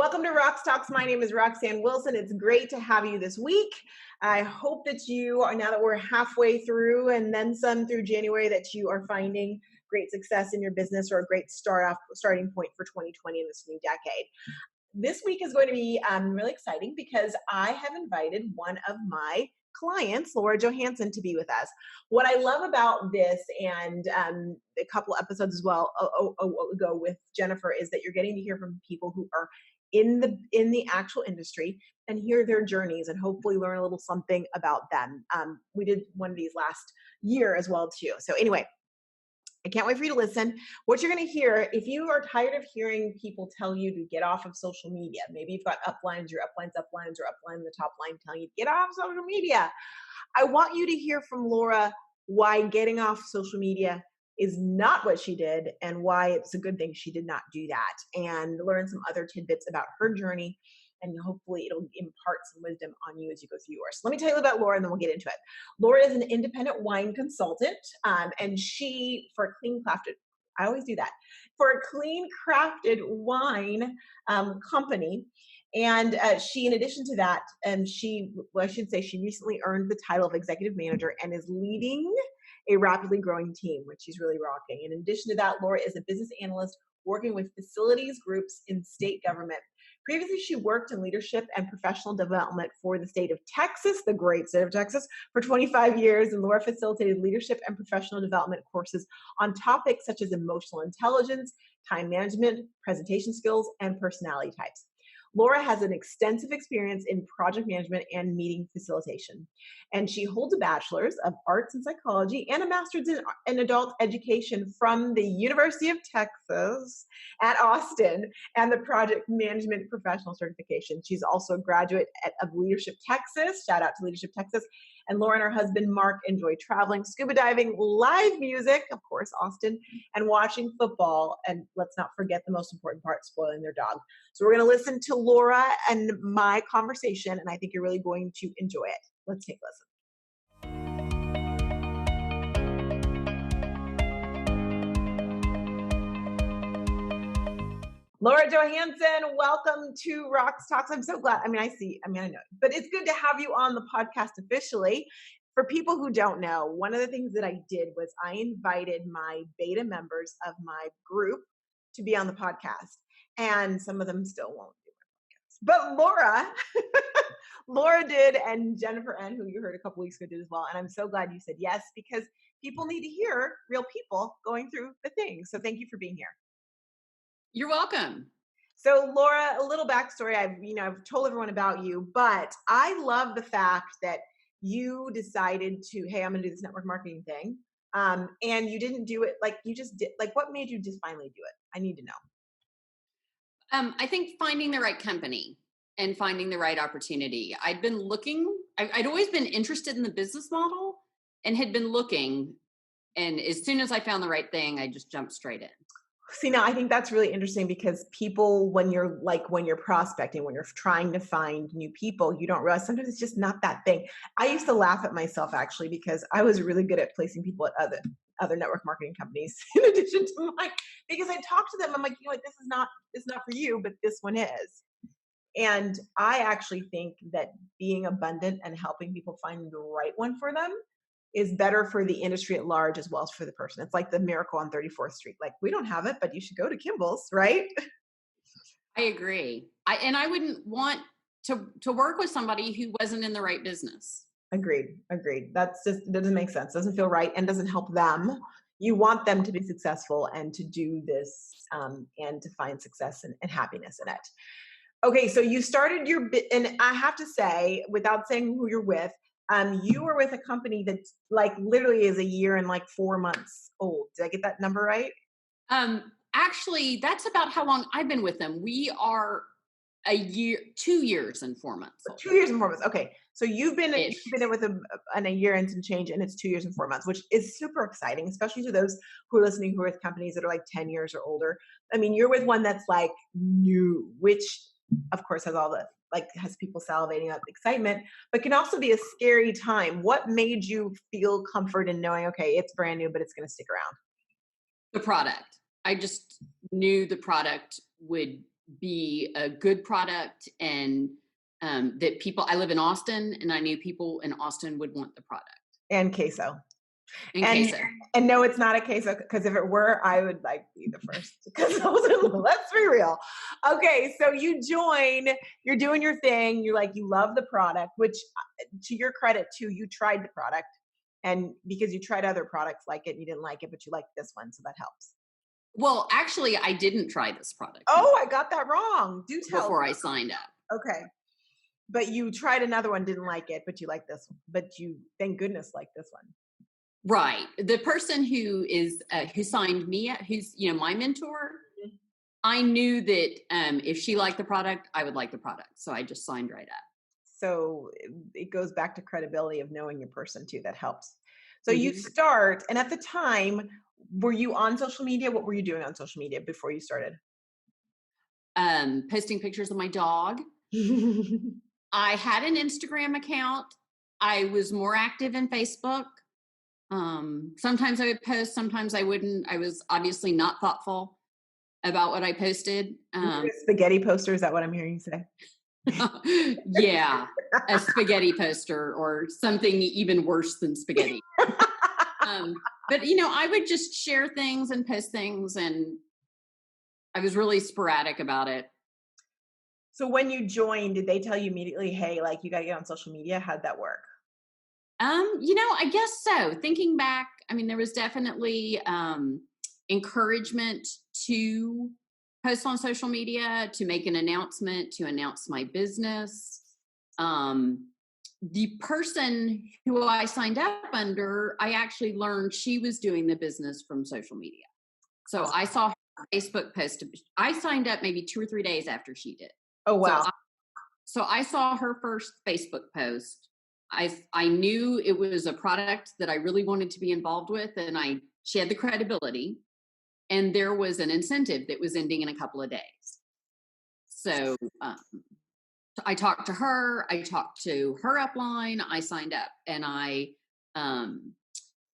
Welcome to RoxTalks. My name is Roxanne Wilson. It's great to have you this week. I hope that you are, now that we're halfway through and then some through January, that you are finding great success in your business or a great starting point for 2020 in this new decade. This week is going to be really exciting because I have invited one of my clients, Laura Johansson, to be with us. What I love about this and a couple episodes as well ago with Jennifer is that you're getting to hear from people who are in the actual industry and hear their journeys and hopefully learn a little something about them. We did one of these last year as well too. So anyway, I can't wait for you to listen. What you're going to hear, if you are tired of hearing people tell you to get off of social media, maybe you've got uplines, your uplines, or upline the top line telling you to get off social media. I want you to hear from Laura why getting off social media is not what she did and why it's a good thing she did not do that, and learn some other tidbits about her journey. And hopefully it'll impart some wisdom on you as you go through yours. So let me tell you about Laura and then we'll get into it. Laura is an independent wine consultant, and she, for a clean crafted, I always do that, for a clean crafted wine company. And she, in addition to that, she recently earned the title of executive manager and is leading a rapidly growing team, which she's really rocking. And in addition to that, Laura is a business analyst working with facilities groups in state government. Previously, she worked in leadership and professional development for the state of Texas, the great state of Texas, for 25 years. And Laura facilitated leadership and professional development courses on topics such as emotional intelligence, time management, presentation skills, and personality types. Laura has an extensive experience in project management and meeting facilitation, and she holds a bachelor's of arts and psychology and a master's in adult education from the University of Texas at Austin and the project management professional certification. She's also a graduate of Leadership Texas. Shout out to Leadership Texas. And Laura and her husband, Mark, enjoy traveling, scuba diving, live music, of course, Austin, and watching football. And let's not forget the most important part, spoiling their dog. So we're going to listen to Laura and my conversation, and I think you're really going to enjoy it. Let's take a listen. Laura Johansson, welcome to RoxTalks. I'm so glad. I know, but it's good to have you on the podcast officially. For people who don't know, one of the things that I did was I invited my beta members of my group to be on the podcast, and some of them still won't do my podcast. But Laura did, and Jennifer N., who you heard a couple weeks ago, did as well. And I'm so glad you said yes, because people need to hear real people going through the things. So thank you for being here. You're welcome. So Laura, a little backstory. I've told everyone about you, but I love the fact that you decided to, hey, I'm going to do this network marketing thing. And you didn't do it like you just did. Like, what made you just finally do it? I need to know. I think finding the right company and finding the right opportunity. I'd been looking, I'd always been interested in the business model and had been looking. And as soon as I found the right thing, I just jumped straight in. See, now I think that's really interesting because people, when you're prospecting, when you're trying to find new people, you don't realize sometimes it's just not that thing. I used to laugh at myself actually because I was really good at placing people at other network marketing companies in addition to mine, because I talked to them. I'm like, this is not for you, but this one is. And I actually think that being abundant and helping people find the right one for them is better for the industry at large as well as for the person. It's like the miracle on 34th Street. Like, we don't have it, but you should go to Kimball's, right? I agree. I wouldn't want to work with somebody who wasn't in the right business. Agreed. That doesn't make sense. Doesn't feel right and doesn't help them. You want them to be successful and to do this and to find success and happiness in it. Okay, so you started your bit, and I have to say, without saying who you're with, you were with a company that like literally is a year and like 4 months old. Did I get that number right? Actually, that's about how long I've been with them. We are 2 years and 4 months. 2 years and 4 months. Okay. So you've been in with them in a year and some change, and it's 2 years and 4 months, which is super exciting, especially to those who are listening who are with companies that are like 10 years or older. I mean, you're with one that's like new, which of course has people salivating at excitement, but can also be a scary time. What made you feel comfort in knowing, okay, it's brand new, but it's going to stick around? The product. I just knew the product would be a good product and that I live in Austin, and I knew people in Austin would want the product. And queso. And And queso. and no, it's not a queso, because if it were, I would like be the first. Because let's be real. Okay, so you join, you're doing your thing, you're like, you love the product, which to your credit too, you tried the product, and because you tried other products like it, you didn't like it, but you liked this one, so that helps. Well, actually, I didn't try this product. Oh, I got that wrong. Do tell. Before I signed up. Okay. But you tried another one, didn't like it, but you like this one. But you, thank goodness, like this one. Right. The person who signed me up, who's, my mentor, I knew that if she liked the product, I would like the product. So I just signed right up. So it goes back to credibility of knowing your person too. That helps. So you start, and at the time, were you on social media? What were you doing on social media before you started? Posting pictures of my dog. I had an Instagram account. I was more active in Facebook. Sometimes I would post, sometimes I wouldn't. I was obviously not thoughtful about what I posted. Spaghetti poster, is that what I'm hearing you say? Yeah, a spaghetti poster or something even worse than spaghetti. But I would just share things and post things, and I was really sporadic about it. So when you joined, did they tell you immediately, hey, like you got to get on social media? How'd that work? I guess so. Thinking back, there was definitely encouragement to post on social media, to make an announcement, to announce my business. The person who I signed up under, I actually learned she was doing the business from social media. So I saw her Facebook post. I signed up maybe 2 or 3 days after she did. Oh, wow. So I saw her first Facebook post. I knew it was a product that I really wanted to be involved with, and she had the credibility, and there was an incentive that was ending in a couple of days. So I talked to her, I talked to her upline, I signed up, and I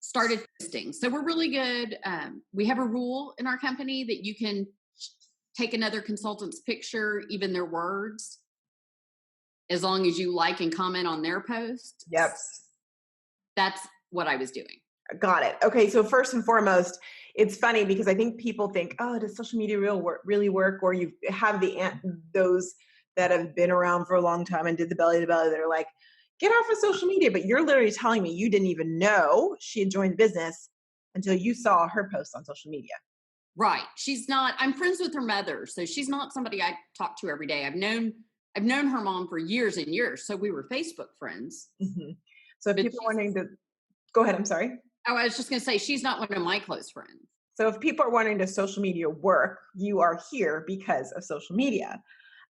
started posting. So we're really good. We have a rule in our company that you can take another consultant's picture, even their words, as long as you like and comment on their post. Yep. That's what I was doing. Got it. Okay. So first and foremost, it's funny because I think people think, oh, does social media really work? Or you have those that have been around for a long time and did the belly to belly that are like, get off of social media. But you're literally telling me you didn't even know she had joined the business until you saw her post on social media. Right. I'm friends with her mother. So she's not somebody I talk to every day. I've known her mom for years and years. So we were Facebook friends. Mm-hmm. So if people are wanting to, go ahead. I'm sorry. Oh, I was just going to say, she's not one of my close friends. So if people are wanting to social media work, you are here because of social media.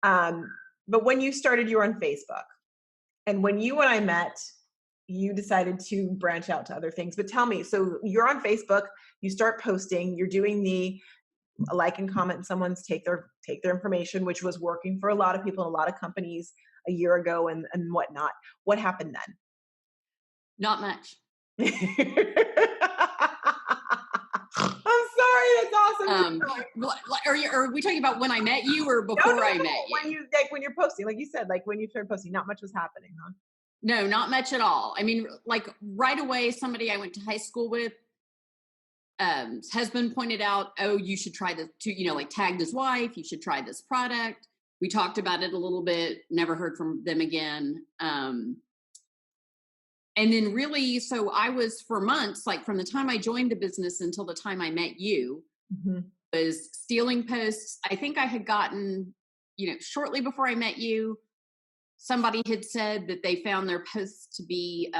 But when you started, you were on Facebook. And when you and I met, you decided to branch out to other things. But tell me, so you're on Facebook, you start posting, you're doing the like and comment, and someone's take their information, which was working for a lot of people and a lot of companies a year ago and whatnot. What happened then? Not much. I'm sorry, that's awesome. Are we talking about when I met you or before I met you? When you're posting, like you said, like when you started posting, not much was happening, huh? No, not much at all. Right away, somebody I went to high school with, husband pointed out, oh, you should try this, tagged his wife, you should try this product. We talked about it a little bit, never heard from them again. And then really, so I was for months, like from the time I joined the business until the time I met you, was stealing posts. I think I had gotten, shortly before I met you, somebody had said that they found their posts to be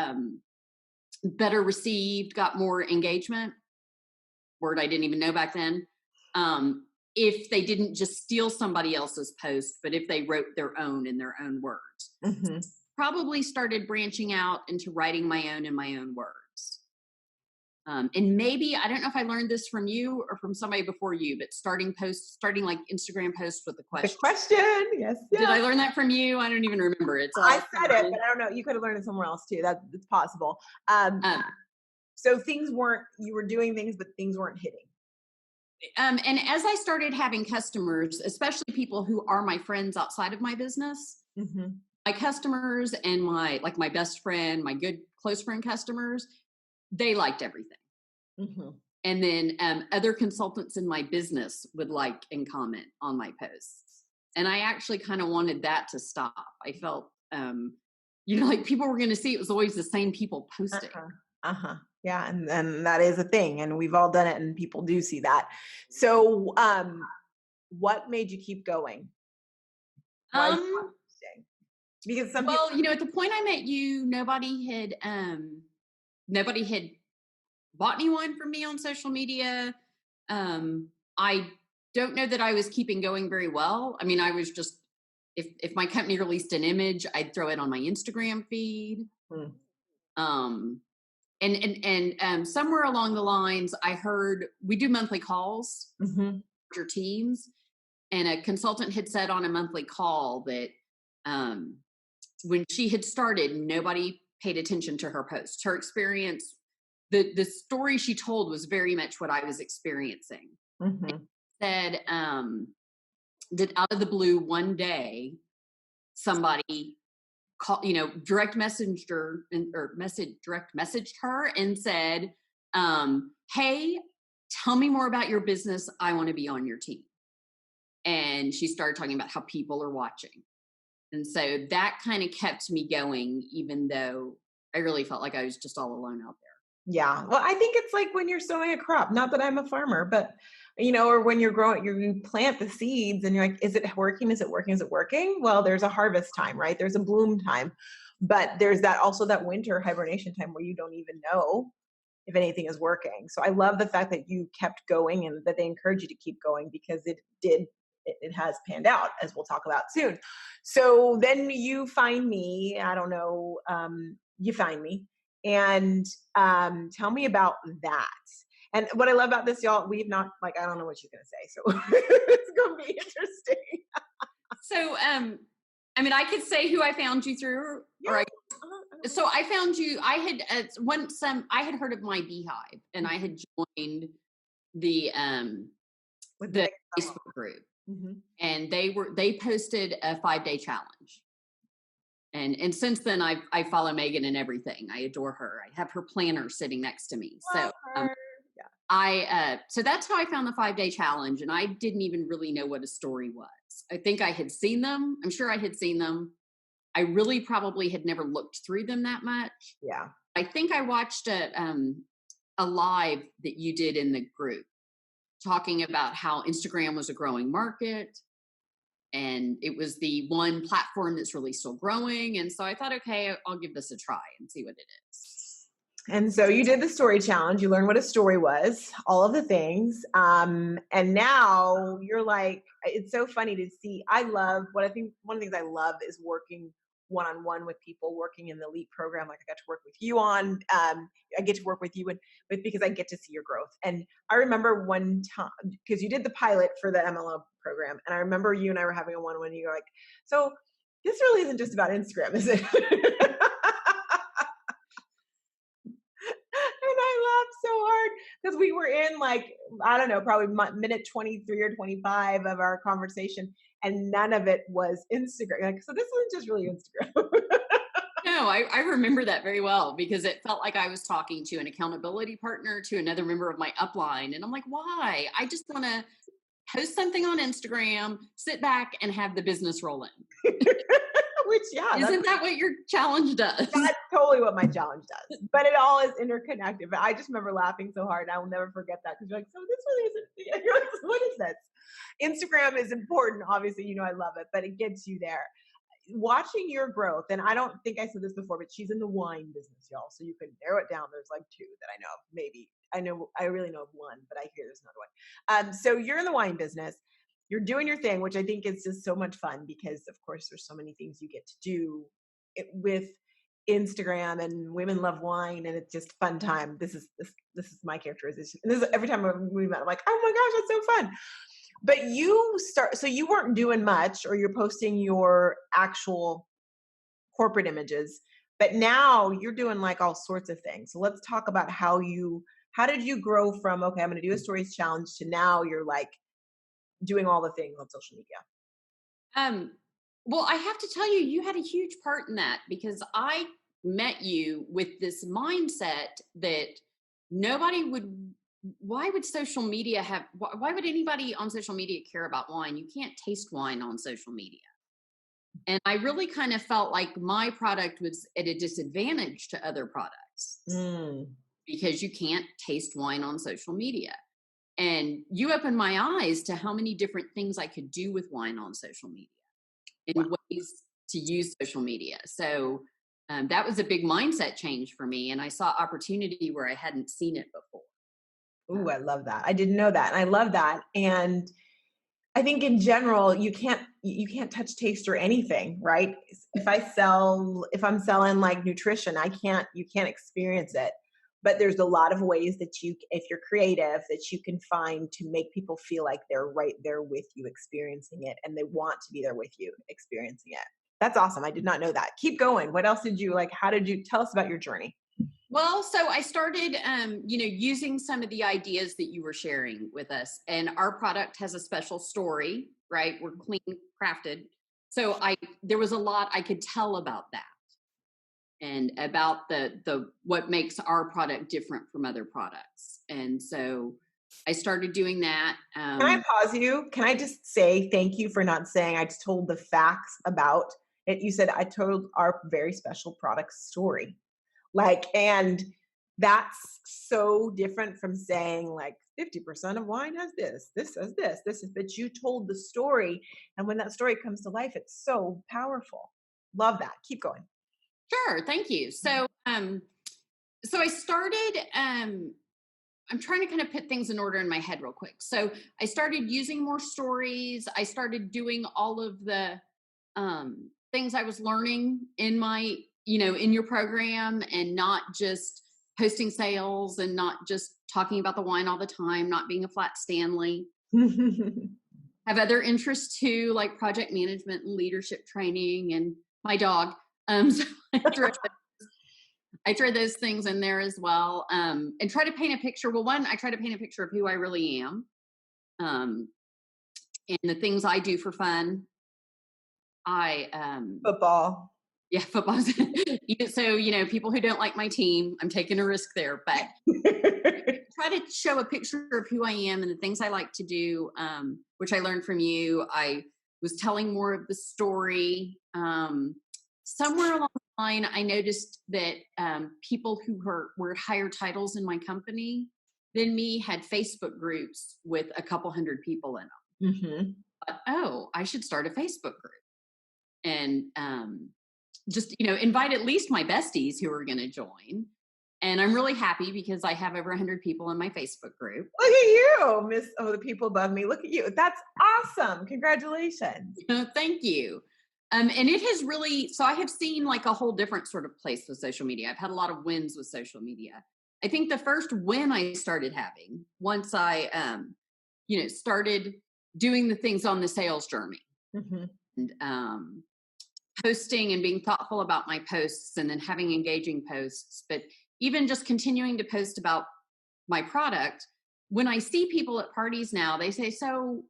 better received, got more engagement. Word I didn't even know back then. If they didn't just steal somebody else's post, but if they wrote their own in their own words. Mm-hmm. Probably started branching out into writing my own in my own words. And maybe, I don't know if I learned this from you or from somebody before you, but starting like Instagram posts with a question. The question, yes. Did I learn that from you? I don't even remember it. I said it, but I don't know. You could have learned it somewhere else too. It's possible. So you were doing things, but things weren't hitting. And as I started having customers, especially people who are my friends outside of my business, Mm-hmm. my customers and my best friend, my good close friend customers, they liked everything. Mm-hmm. And then other consultants in my business would like and comment on my posts. And I actually kind of wanted that to stop. I felt, like people were going to see it was always the same people posting. Uh-huh. Uh-huh. Yeah, and that is a thing, and we've all done it, and people do see that. So, what made you keep going? Why did you want Um, to stay? Because some people. well, at the point I met you, nobody had bought anyone from me on social media. I don't know that I was keeping going very well. I mean, I was just, if my company released an image, I'd throw it on my Instagram feed. Hmm. Um, and somewhere along the lines, I heard we do monthly calls Mm-hmm. for your teams, and a consultant had said on a monthly call that um, when she had started, nobody paid attention to her posts. Her experience, the story she told was very much what I was experiencing. Mm-hmm. Said that out of the blue one day, somebody call, direct messaged her direct messaged her and said, hey, tell me more about your business. I want to be on your team. And she started talking about how people are watching. And so that kind of kept me going, even though I really felt like I was just all alone out there. Yeah. Well, I think it's like when you're sowing a crop, not that I'm a farmer, but or when you're growing, you plant the seeds and you're like, is it working? Is it working? Is it working? Well, there's a harvest time, right? There's a bloom time, but there's that winter hibernation time where you don't even know if anything is working. So I love the fact that you kept going and that they encourage you to keep going, because it has panned out, as we'll talk about soon. So then you find me, I don't know, you find me, and tell me about that. And what I love about this, y'all, we've not, like, I don't know what she's going to say. So it's going to be interesting. So, I mean, I could say who I found you through, Yeah. or so I found you. I had I had heard of my beehive, and I had joined the With the Nick. Facebook group, Mm-hmm. and they posted a 5-day challenge. And since then, I follow Megan and everything. I adore her. I have her planner sitting next to me. So so that's how I found the 5-day challenge, and I didn't even really know what a story was. I think I had seen them. I'm sure I had seen them. I really probably had never looked through them that much. Yeah. I think I watched a live that you did in the group talking about how Instagram was a growing market, and it was the one platform that's really still growing. And so I thought, okay, I'll give this a try and see what it is. And so you did the story challenge. You learned what a story was, all of the things. And now you're like, it's so funny to see. I love what I think one of the things I love is working one-on-one with people, working in the Elite program. Like I got to work with you on, I get to work with you because I get to see your growth. And I remember one time, because you did the pilot for the MLM program. And I remember you and I were having a one-on-one, and you're like, so this really isn't just about Instagram, is it? And I laughed so hard because we were in, like, I don't know, probably minute 23 or 25 of our conversation, and none of it was Instagram. Like, so this isn't just really Instagram. No, I remember that very well, because it felt like I was talking to an accountability partner, to another member of my upline. And I'm like, why? I just want to post something on Instagram, sit back, and have the business roll in. Which, yeah. Isn't that what your challenge does? That's totally what my challenge does. But it all is interconnected. But I just remember laughing so hard. I will never forget that, because you're like, so this really isn't, you're like, what is this? Instagram is important. Obviously, I love it, but it gets you there. Watching your growth, and I don't think I said this before, but she's in the wine business, y'all. So you can narrow it down. There's like 2 that I know of. Maybe I really know of one, but I hear there's another one. So you're in the wine business. You're doing your thing, which I think is just so much fun, because of course there's so many things you get to do with Instagram, and women love wine, and it's just fun time. This is my characterization. And this is every time we met, I'm like, oh my gosh, that's so fun. But so you weren't doing much, or you're posting your actual corporate images, but now you're doing like all sorts of things. So let's talk about how you How did you grow from, okay, I'm going to do a stories challenge to now you're like doing all the things on social media? Um, well, I have to tell you, you had a huge part in that because I met you with this mindset that nobody would. Why would social media have? Why would anybody on social media care about wine? You can't taste wine on social media. And I really kind of felt like my product was at a disadvantage to other products Mm, because you can't taste wine on social media. And you opened my eyes to how many different things I could do with wine on social media wow. and ways to use social media. So that was a big mindset change for me. And I saw opportunity where I hadn't seen it before. Ooh, I love that. I didn't know that. And I love that. And I think in general, you can't touch taste or anything, right? If I'm selling like nutrition, you can't experience it. But there's a lot of ways that if you're creative, that you can find to make people feel like they're right there with you experiencing it and they want to be there with you experiencing it. That's awesome. I did not know that. Keep going. What else did you like? How did you tell us about your journey? Well, so I started, using some of the ideas that you were sharing with us, and our product has a special story, right? We're clean crafted, so there was a lot I could tell about that, and about the what makes our product different from other products, and so I started doing that. Can I pause you? Can I just say thank you for not saying I just told the facts about it? You said I told our very special product story. Like, and that's so different from saying like 50% of wine has this has this is, but you told the story. And when that story comes to life, it's so powerful. Love that. Keep going. Sure, thank you. So I started. I'm trying to kind of put things in order in my head real quick. So I started using more stories. I started doing all of the things I was learning in in your program, and not just posting sales and not just talking about the wine all the time, not being a flat Stanley. Have other interests too, like project management and leadership training and my dog. So I throw those things in there as well, and try to paint a picture. Well, one, I try to paint a picture of who I really am, um, and the things I do for fun. I Football. Yeah, football. So people who don't like my team, I'm taking a risk there, but try to show a picture of who I am and the things I like to do, which I learned from you. I was telling more of the story. Somewhere along the line, I noticed that people who were at higher titles in my company than me had Facebook groups with a couple hundred people in them. Mm-hmm. But, oh, I should start a Facebook group and just invite at least my besties who are going to join. And I'm really happy because I have over 100 people in my Facebook group. Look at you, Miss. Oh, the people above me. Look at you. That's awesome. Congratulations. Thank you. And it has really, so I have seen like a whole different sort of place with social media. I've had a lot of wins with social media. I think the first win I started having once I, started doing the things on the sales journey, Mm-hmm. and posting and being thoughtful about my posts, and then having engaging posts, but even just continuing to post about my product. When I see people at parties now, they say, so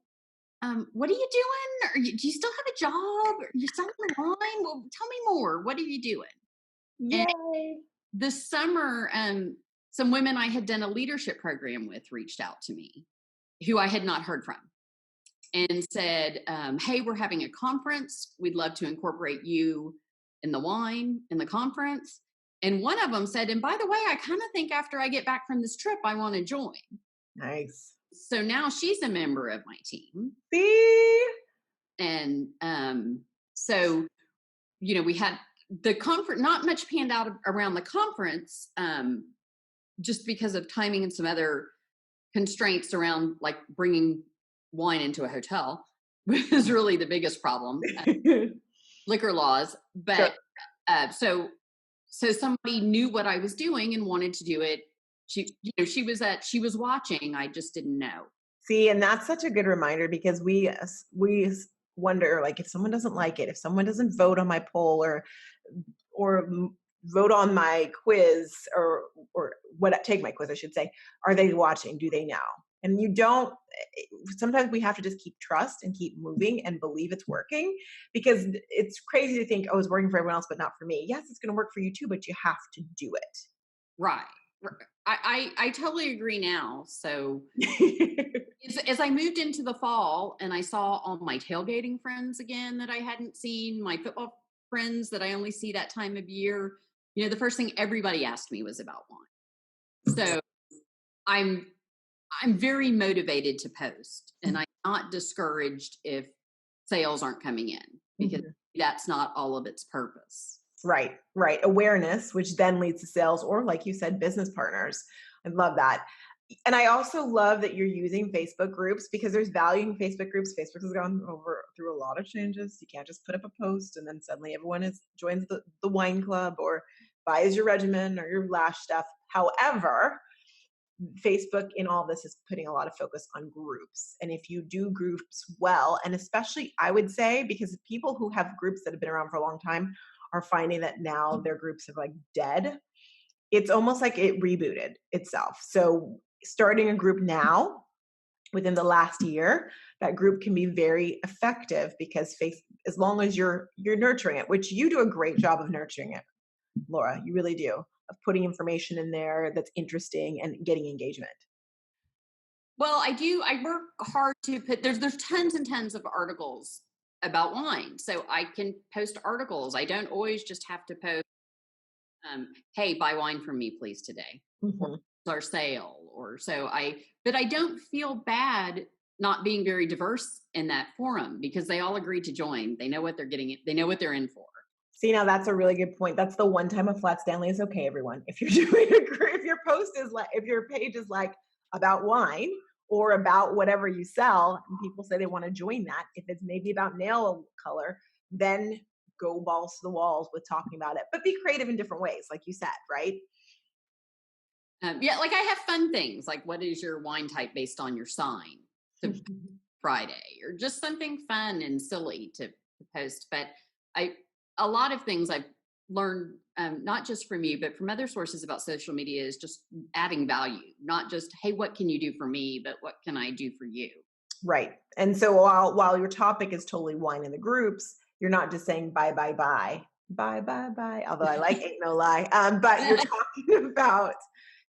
what are you doing? Do you still have a job? Are you selling online? Well, tell me more. What are you doing? And Yay. this summer, some women I had done a leadership program with reached out to me, who I had not heard from, and said, hey, we're having a conference. We'd love to incorporate you in the wine in the conference. And one of them said, and by the way, I kind of think after I get back from this trip, I want to join. Nice. So now she's a member of my team. See? And so, we had the conference, not much panned out around the conference, just because of timing and some other constraints around like bringing wine into a hotel, which is really the biggest problem. Liquor laws. But Sure. so somebody knew what I was doing and wanted to do it. She was watching. I just didn't know. See, and that's such a good reminder because we wonder like if someone doesn't like it, if someone doesn't vote on my poll or vote on my quiz or what, take my quiz, I should say. Are they watching? Do they know? And you don't, sometimes we have to just keep trust and keep moving and believe it's working, because it's crazy to think, oh, it's working for everyone else, but not for me. Yes, it's going to work for you too, but you have to do it. Right. I totally agree now. So as I moved into the fall and I saw all my tailgating friends again that I hadn't seen, my football friends that I only see that time of year, the first thing everybody asked me was about wine. So I'm very motivated to post, and I'm not discouraged if sales aren't coming in, because that's not all of its purpose. Right. Awareness, which then leads to sales, or like you said, business partners. I love that. And I also love that you're using Facebook groups, because there's value in Facebook groups. Facebook has gone through a lot of changes. You can't just put up a post and then suddenly everyone joins the wine club or buys your regimen or your lash stuff. However, Facebook in all this is putting a lot of focus on groups. And if you do groups well, and especially I would say, because people who have groups that have been around for a long time are finding that now their groups are like dead. It's almost like it rebooted itself. So starting a group now within the last year, that group can be very effective, because as long as you're nurturing it, which you do a great job of nurturing it, Laura, you really do, of putting information in there that's interesting and getting engagement. Well, I do. I work hard to put, there's tons and tons of articles about wine. So I can post articles. I don't always just have to post, hey, buy wine from me, please, today. Or our sale. But I don't feel bad not being very diverse in that forum, because they all agreed to join. They know what they're getting. They know what they're in for. See, now that's a really good point. That's the one time a flat Stanley is okay, everyone. If you're doing if your post is like, if your page is like about wine or about whatever you sell, and people say they want to join that, if it's maybe about nail color, then go balls to the walls with talking about it. But be creative in different ways, like you said, right? Yeah, like I have fun things, like what is your wine type based on your sign to Friday, or just something fun and silly to post. But a lot of things I've learned, not just from you, but from other sources about social media, is just adding value, not just, hey, what can you do for me, but what can I do for you? Right. And so while your topic is totally wine in the groups, you're not just saying bye, bye, bye, bye, bye, bye, although I like ain't no lie. But you're talking about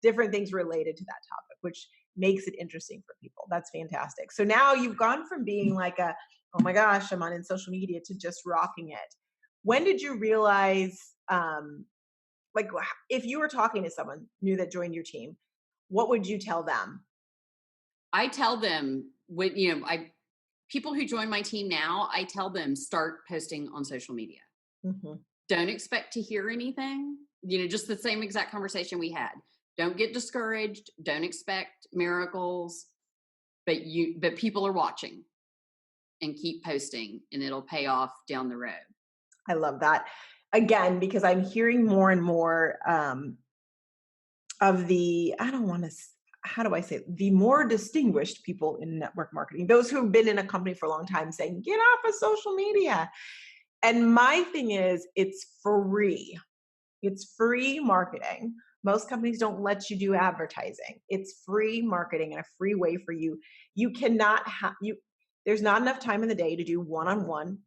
different things related to that topic, which makes it interesting for people. That's fantastic. So now you've gone from being like oh my gosh, I'm on social media, to just rocking it. When did you realize, like, if you were talking to someone new that joined your team, what would you tell them? I tell them, people who join my team now, I tell them, start posting on social media. Don't expect to hear anything, just the same exact conversation we had. Don't get discouraged. Don't expect miracles, but people are watching, and keep posting, and it'll pay off down the road. I love that. Again, because I'm hearing more and more of the, how do I say it? The more distinguished people in network marketing, those who've been in a company for a long time, saying, get off of social media. And my thing is, it's free. It's free marketing. Most companies don't let you do advertising. It's free marketing and a free way for you. You cannot there's not enough time in the day to do one-on-one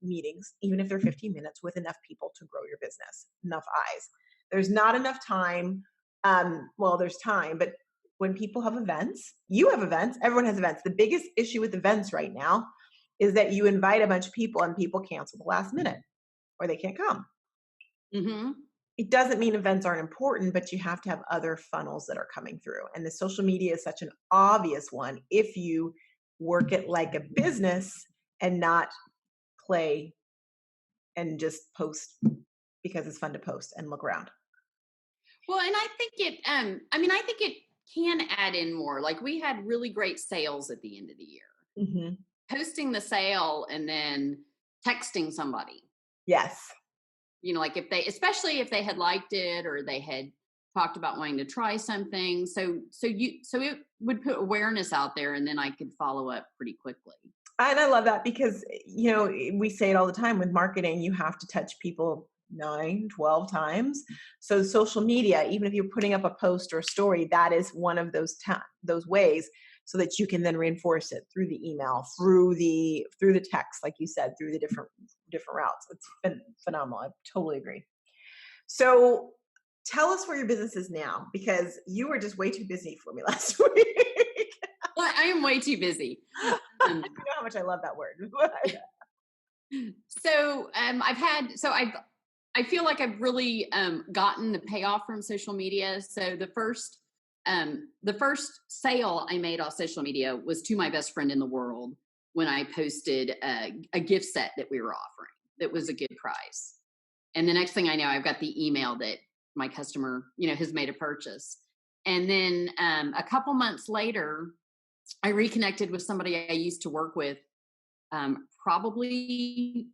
meetings, even if they're 15 minutes, with enough people to grow your business, enough eyes. There's not enough time. Well, there's time, but when people have events, you have events, everyone has events. The biggest issue with events right now is that you invite a bunch of people and people cancel the last minute, or they can't come. It doesn't mean events aren't important, but you have to have other funnels that are coming through. And the social media is such an obvious one if you work it like a business and not play and just post because it's fun to post and look around. Well, and I think I think it can add in more. Like, we had really great sales at the end of the year. Posting the sale and then texting somebody. Yes. Like especially if they had liked it, or they had talked about wanting to try something. So it would put awareness out there, and then I could follow up pretty quickly. And I love that, because, we say it all the time with marketing, you have to touch people 9, 12 times. So social media, even if you're putting up a post or a story, that is one of those ways, so that you can then reinforce it through the email, through the text, like you said, through the different routes. It's been phenomenal. I totally agree. So tell us where your business is now, because you were just way too busy for me last week. Well, I am way too busy. You know how much I love that word. So I feel like I've really gotten the payoff from social media. So the first sale I made off social media was to my best friend in the world when I posted a gift set that we were offering that was a good price. And the next thing I know, I've got the email that my customer, has made a purchase. And then a couple months later, I reconnected with somebody I used to work with, definitely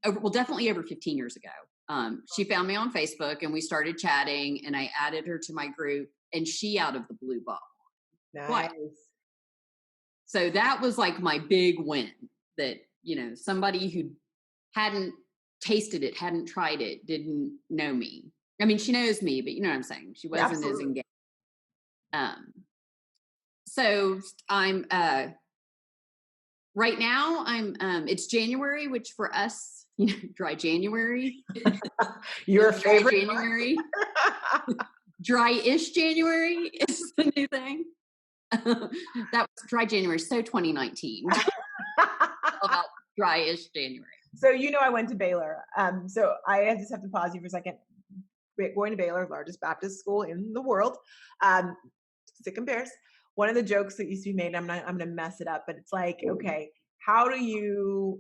over 15 years ago. She found me on Facebook and we started chatting, and I added her to my group, and she out of the blue bought one. Nice. So that was like my big win, that, somebody who hadn't tasted it, hadn't tried it, didn't know me. I mean, she knows me, but you know what I'm saying? She wasn't as engaged. So I'm, right now it's January, which for us, dry January. Your favorite January. Dry-ish January is the new thing. That was dry January. So 2019. About dry-ish January. So, I went to Baylor. So I just have to pause you for a second. Going to Baylor, largest Baptist school in the world. Sick and bears. One of the jokes that used to be made, I'm going to mess it up, but it's like, okay, how do you,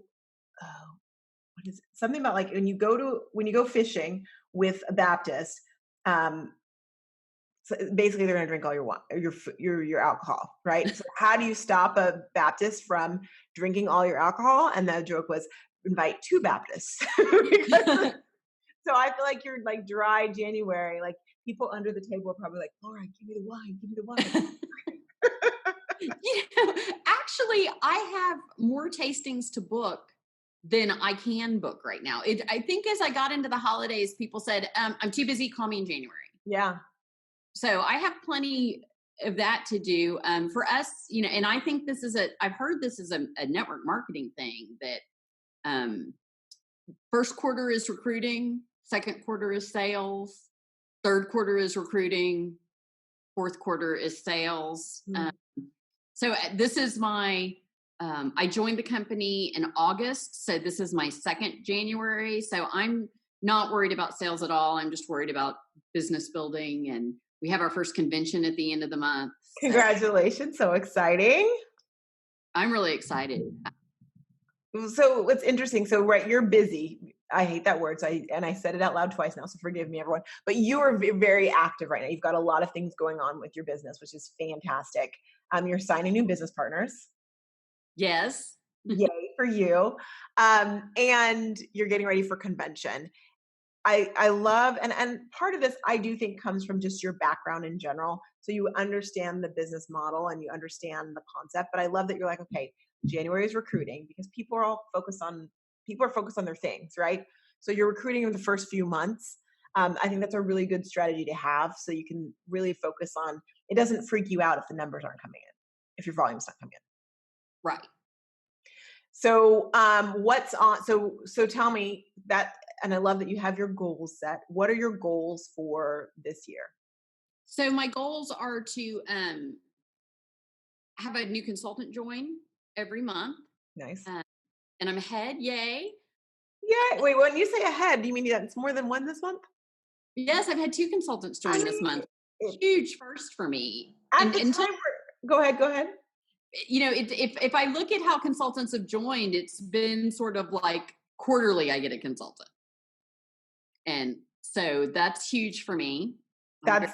what is it? Something about like when you go fishing with a Baptist, so basically they're going to drink all your alcohol, right? So how do you stop a Baptist from drinking all your alcohol? And the joke was, invite 2 Baptists. So I feel like you're like dry January, like people under the table are probably like, Laura, give me the wine. Actually, I have more tastings to book than I can book right now. I think as I got into the holidays, people said, I'm too busy, call me in January. Yeah. So I have plenty of that to do. For us, and I think I've heard this is a network marketing thing, that first quarter is recruiting, second quarter is sales, third quarter is recruiting, fourth quarter is sales. So this is my, I joined the company in August. So this is my second January. So I'm not worried about sales at all. I'm just worried about business building. And we have our first convention at the end of the month. Congratulations. So exciting. I'm really excited. So what's interesting, so right, you're busy. I hate that word. So I said it out loud twice now, so forgive me, everyone. But you are very active right now. You've got a lot of things going on with your business, which is fantastic. You're signing new business partners. Yes. Yay for you. And you're getting ready for convention. I love, and part of this I do think comes from just your background in general. So you understand the business model and you understand the concept, but I love that you're like, okay, January is recruiting, because people are focused on their things, right? So you're recruiting in the first few months. I think that's a really good strategy to have, so you can really focus on, it doesn't freak you out if the numbers aren't coming in, if your volume's not coming in. Right. So what's on, so tell me that, and I love that you have your goals set. What are your goals for this year? So my goals are to have a new consultant join every month. Nice. And I'm ahead. Yay. Yeah. Wait, when you say ahead, do you mean that it's more than one this month? Yes, I've had 2 consultants join this month. Huge first for me. Go ahead. If I look at how consultants have joined, it's been sort of like quarterly I get a consultant. And so that's huge for me. I'm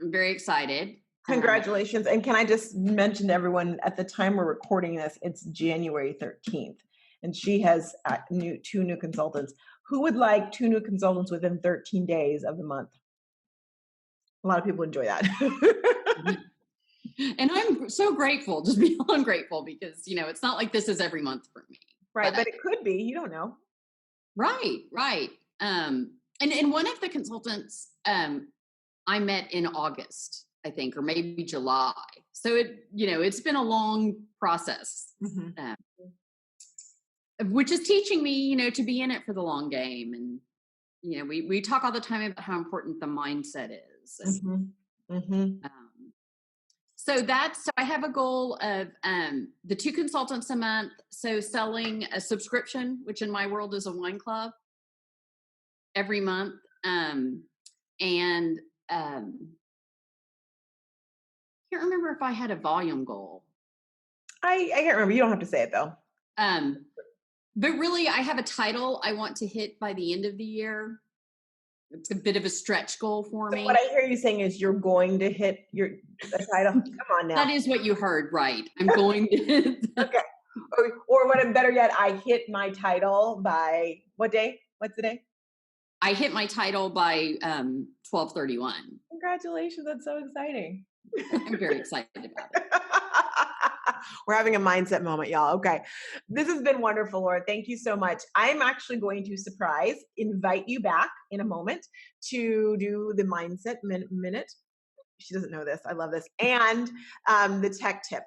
very excited. Congratulations. And can I just mention to everyone, at the time we're recording this, it's January 13th. And she has 2 new consultants. Who would like 2 new consultants within 13 days of the month? A lot of people enjoy that. And I'm so grateful, just beyond grateful, because, it's not like this is every month for me. Right. But it could be, you don't know. Right. And one of the consultants I met in August, I think, or maybe July. So it's been a long process, which is teaching me, to be in it for the long game. And, we talk all the time about how important the mindset is. So I have a goal of the 2 consultants a month. So selling a subscription, which in my world is a wine club, every month. Can't remember if I had a volume goal. I can't remember. You don't have to say it though. But really, I have a title I want to hit by the end of the year. It's a bit of a stretch goal for me. What I hear you saying is you're going to hit the title. Come on now. That is what you heard, right? I'm going to. Okay. Or what? Better yet, I hit my title by what day? What's the day? I hit my title by 12/31. Congratulations! That's so exciting. I'm very excited about it. We're having a mindset moment, y'all. Okay. This has been wonderful, Laura. Thank you so much. I'm actually going to invite you back in a moment to do the mindset minute. She doesn't know this. I love this. And the tech tip.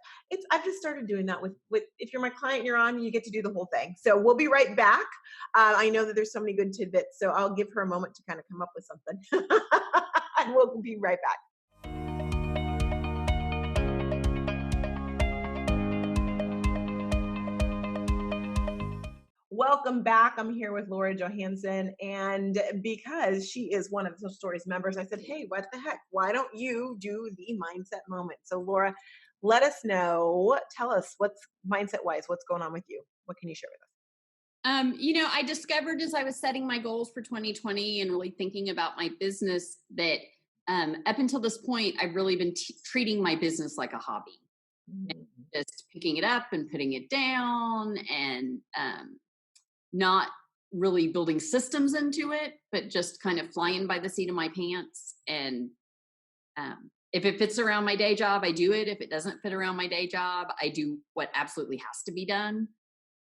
I've just started doing that with if you're my client, you're on, you get to do the whole thing. So we'll be right back. I know that there's so many good tidbits, so I'll give her a moment to kind of come up with something. And we'll be right back. Welcome back. I'm here with Laura Johansson, and because she is one of the Social Stories members, I said, hey, what the heck? Why don't you do the mindset moment? So Laura, let us know. Tell us what's mindset-wise, what's going on with you? What can you share with us? I discovered as I was setting my goals for 2020 and really thinking about my business that up until this point, I've really been treating my business like a hobby. Mm-hmm. Just picking it up and putting it down and not really building systems into it, but just kind of flying by the seat of my pants. And if it fits around my day job, I do it. If it doesn't fit around my day job, I do what absolutely has to be done.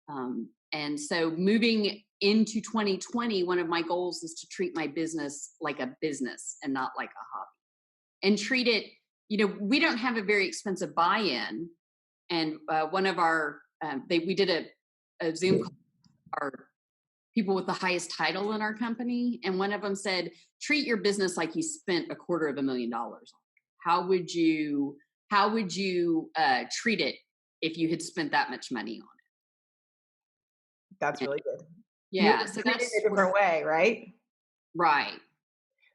And so moving into 2020, one of my goals is to treat my business like a business and not like a hobby. And treat it, we don't have a very expensive buy-in. And one of our, we did a Zoom call with our people with the highest title in our company. And one of them said, treat your business like you spent $250,000. How would you treat it if you had spent that much money on it? That's really good. Yeah. So that's a different way, right? Right.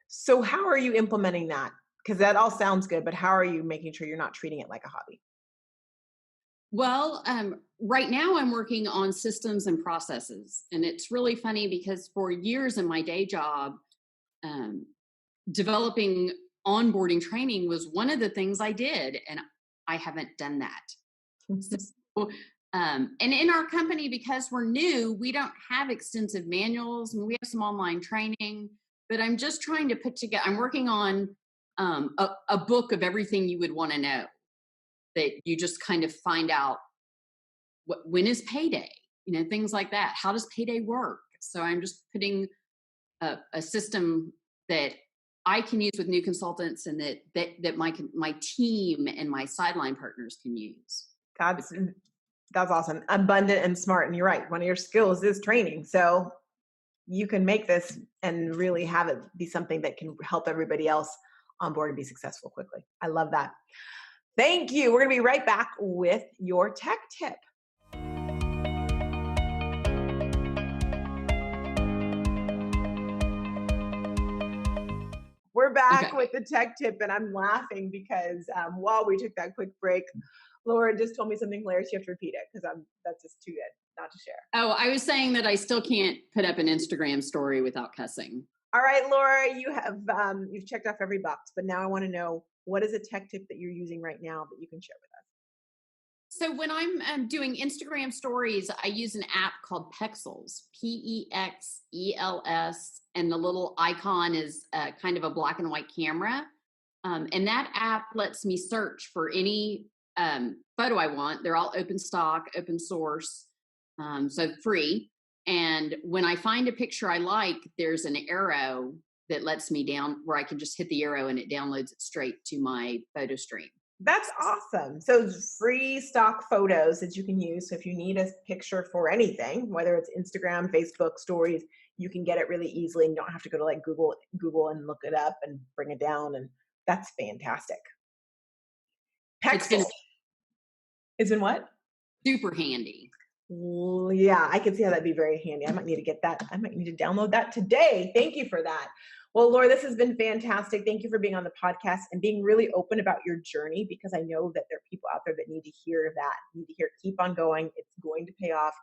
So how are you implementing that? Because that all sounds good, but how are you making sure you're not treating it like a hobby? Well, right now I'm working on systems and processes. And it's really funny because for years in my day job, developing onboarding training was one of the things I did. And I haven't done that. So, and in our company, because we're new, we don't have extensive manuals. I mean, we have some online training, but I'm just trying to put together, I'm working on a book of everything you would want to know, that you just kind of find out when is payday, things like that. How does payday work? So I'm just putting a system that I can use with new consultants and that my team and my sideline partners can use. That's awesome. Abundant and smart. And you're right. One of your skills is training. So you can make this and really have it be something that can help everybody else on board and be successful quickly. I love that. Thank you. We're going to be right back with your tech tip. We're back with the tech tip, and I'm laughing because while we took that quick break, Laura just told me something hilarious. You have to repeat it because that's just too good not to share. Oh, I was saying that I still can't put up an Instagram story without cussing. All right, Laura, you've checked off every box, but now I want to know, what is a tech tip that you're using right now that you can share with us? So when I'm doing Instagram stories, I use an app called Pexels, Pexels, and the little icon is kind of a black and white camera. And that app lets me search for any photo I want. They're all open stock, open source, so free. And when I find a picture I like, there's an arrow that lets me down where I can just hit the arrow and it downloads it straight to my photo stream. That's awesome. So it's free stock photos that you can use. So if you need a picture for anything, whether it's Instagram, Facebook stories, you can get it really easily and you don't have to go to like Google and look it up and bring it down. And that's fantastic. It's been Pexels is in what? super handy. Yeah, I can see how that'd be very handy. I might need to get that. I might need to download that today. Thank you for that. Well, Laura, this has been fantastic. Thank you for being on the podcast and being really open about your journey, because I know that there are people out there that need to hear that, need to hear, keep on going. It's going to pay off.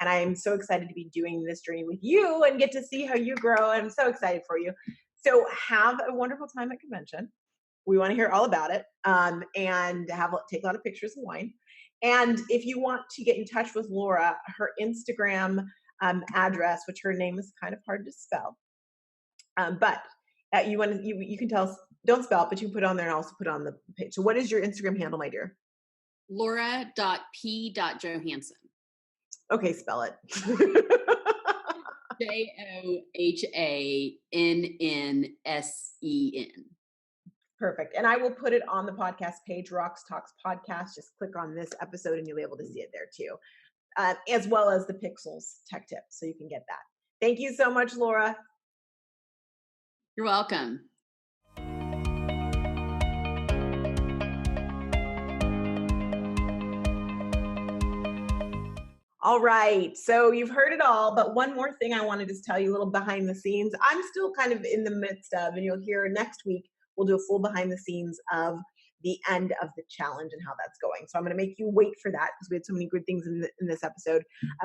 And I am so excited to be doing this journey with you and get to see how you grow. I'm so excited for you. So have a wonderful time at convention. We want to hear all about it, and take a lot of pictures and wine. And if you want to get in touch with Laura, her Instagram address, which her name is kind of hard to spell, but you can tell us, don't spell it, but you can put it on there and also put it on the page. So what is your Instagram handle, my dear? Laura.p.Johansson. Okay, spell it. JoHannensen. Perfect. And I will put it on the podcast page, RoxTalks podcast. Just click on this episode and you'll be able to see it there too, as well as the Pexels tech tip. So you can get that. Thank you so much, Laura. You're welcome. All right. So you've heard it all, but one more thing I wanted to tell you, a little behind the scenes. I'm still kind of in the midst of, and you'll hear next week, we'll do a full behind the scenes of the end of the challenge and how that's going. So I'm going to make you wait for that because we had so many good things in this episode.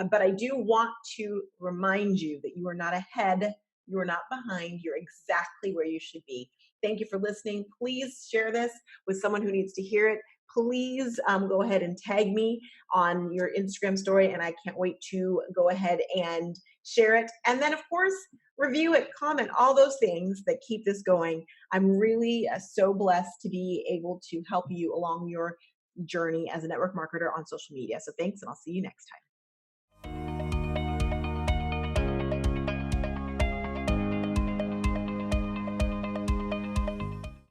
But I do want to remind you that you are not ahead. You are not behind. You're exactly where you should be. Thank you for listening. Please share this with someone who needs to hear it. Please go ahead and tag me on your Instagram story, and I can't wait to go ahead and share it. And then, of course, review it, comment, all those things that keep this going. I'm really so blessed to be able to help you along your journey as a network marketer on social media. So thanks, and I'll see you next time.